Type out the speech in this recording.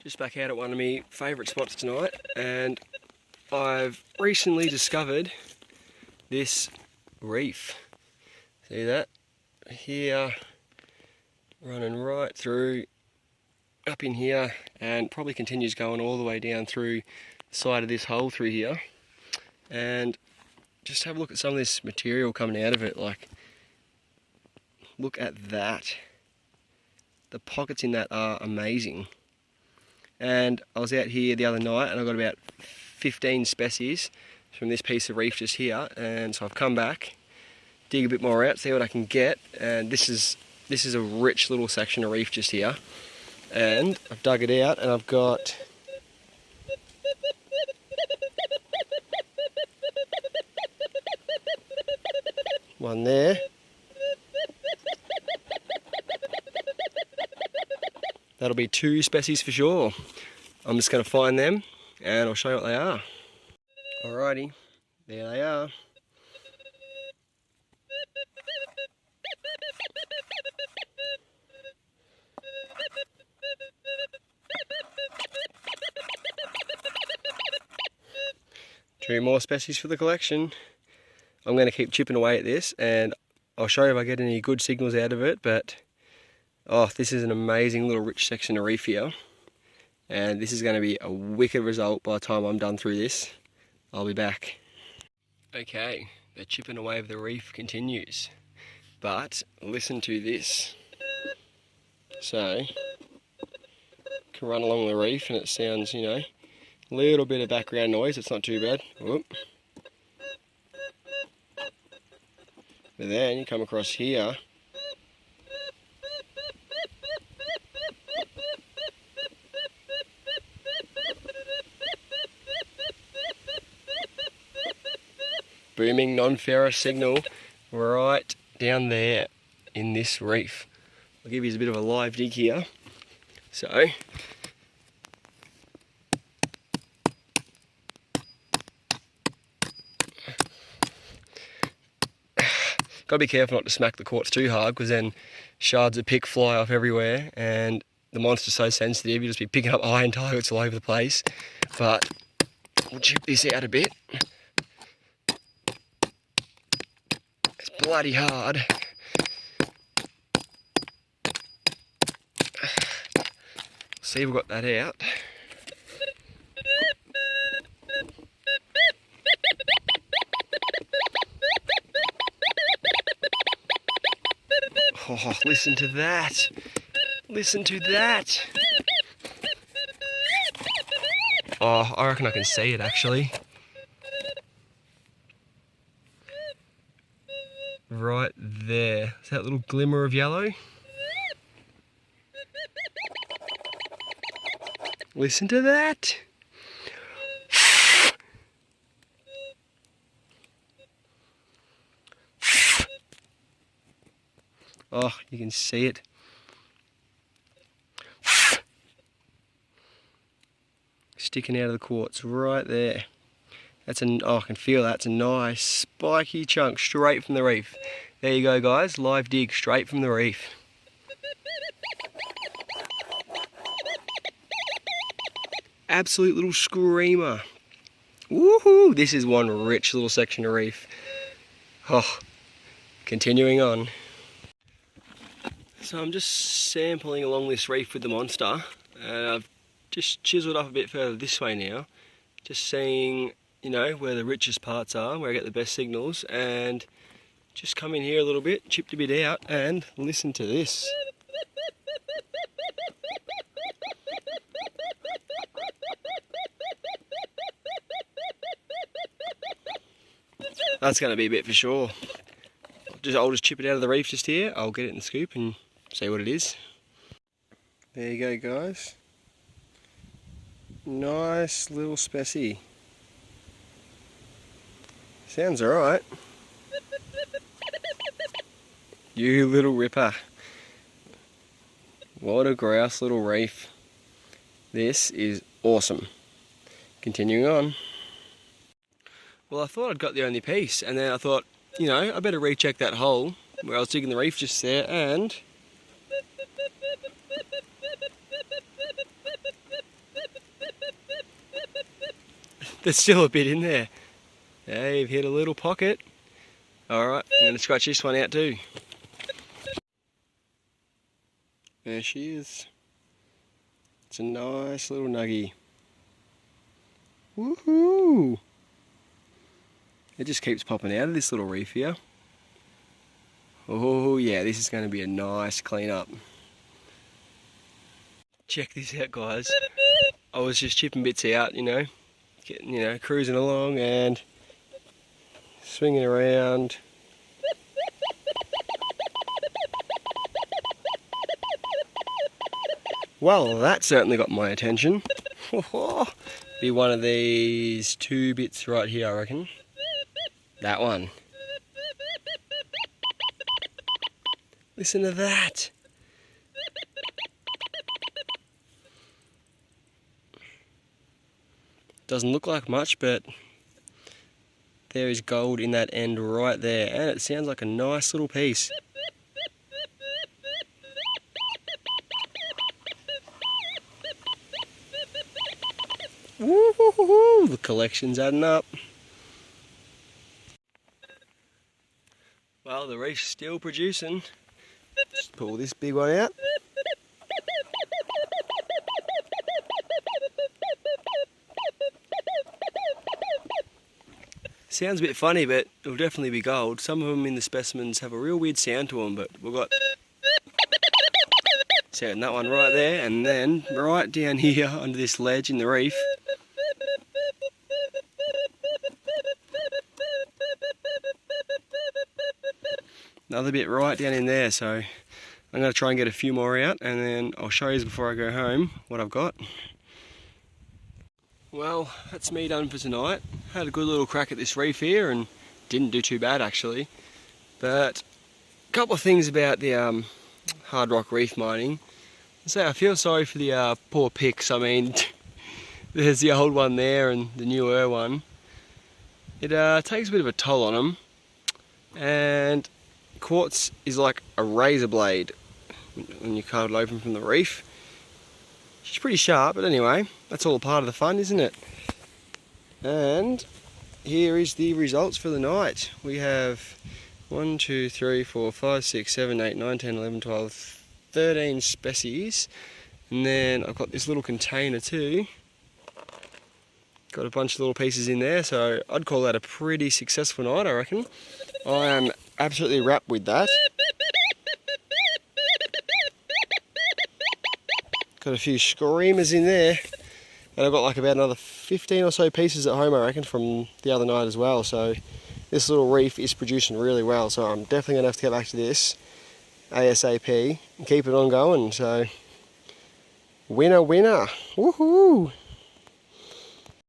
Just back out at one of my favourite spots tonight, and I've recently discovered this reef. See that? Here, running right through, up in here, and probably continues going all the way down through the side of this hole through here. And just have a look at some of this material coming out of it. Like, look at that. The pockets in that are amazing. And I was out here the other night and I got about 15 species from this piece of reef just here, and so I've come back, dig a bit more out, see what I can get, and this is a rich little section of reef just here, and I've dug it out and I've got one there. That'll be 2 species for sure. I'm just going to find them and I'll show you what they are. Alrighty, there they are. Two more species for the collection. I'm going to keep chipping away at this and I'll show you if I get any good signals out of it, but oh, this is an amazing little rich section of reef here, and this is going to be a wicked result by the time I'm done through this. I'll be back. Okay, the chipping away of the reef continues, but listen to this. So, can run along the reef and it sounds, you know, a little bit of background noise, it's not too bad. Whoop. But then you come across here, booming non-ferrous signal right down there in this reef. I'll give you a bit of a live dig here. So, gotta be careful not to smack the quartz too hard, because then shards of pick fly off everywhere and the monster's so sensitive you'll just be picking up iron targets all over the place. But we'll chip this out a bit. It's bloody hard. See if we've got that out. Oh, listen to that. Listen to that. Oh, I reckon I can see it actually. Right there. Is that little glimmer of yellow? Listen to that. Oh, you can see it. Sticking out of the quartz right there. That's oh, I can feel that. It's a nice spiky chunk straight from the reef. There you go, guys. Live dig straight from the reef. Absolute little screamer. Woohoo! This is one rich little section of reef. Oh, continuing on. So I'm just sampling along this reef with the monster, and I've just chiseled up a bit further this way now, just seeing, you know, where the richest parts are, where I get the best signals, and just come in here a little bit, chipped a bit out, and listen to this. That's going to be a bit for sure. I'll just chip it out of the reef just here, I'll get it in the scoop and see what it is. There you go, guys. Nice little species. Sounds alright. You little ripper. What a grouse little reef. This is awesome. Continuing on. Well, I thought I'd got the only piece, and then I thought, you know, I better recheck that hole where I was digging the reef just there, and there's still a bit in there. Yeah, you've hit a little pocket. Alright, I'm going to scratch this one out too. There she is. It's a nice little nuggie. Woohoo! It just keeps popping out of this little reef here. Oh yeah, this is going to be a nice clean up. Check this out, guys. I was just chipping bits out, getting, cruising along and swinging around. Well, that certainly got my attention. Be one of these 2 bits right here, I reckon. That one. Listen to that. Doesn't look like much, but there is gold in that end right there, and it sounds like a nice little piece. Woo-hoo-hoo-hoo. The collection's adding up. Well, the reef's still producing. Just pull this big one out. Sounds a bit funny, but it'll definitely be gold. Some of them in the specimens have a real weird sound to them, but we've got sound that one right there, and then right down here under this ledge in the reef. Another bit right down in there, so I'm going to try and get a few more out, and then I'll show you before I go home what I've got. Well, that's me done for tonight. Had a good little crack at this reef here and didn't do too bad actually. But a couple of things about the hard rock reef mining. So I feel sorry for the poor picks. I mean, there's the old one there and the newer one. It takes a bit of a toll on them, and quartz is like a razor blade when you cut it open from the reef. It's pretty sharp, but anyway, that's all a part of the fun, isn't it? And here is the results for the night. We have 1, 2, 3, 4, 5, 6, 7, 8, 9, 10, 11, 12, 13 species. And then I've got this little container too. Got a bunch of little pieces in there, so I'd call that a pretty successful night, I reckon. I am absolutely wrapped with that. Got a few screamers in there, and I've got like about another 15 or so pieces at home, I reckon, from the other night as well. So this little reef is producing really well, so I'm definitely going to have to get back to this ASAP and keep it on going. So winner, winner, woohoo!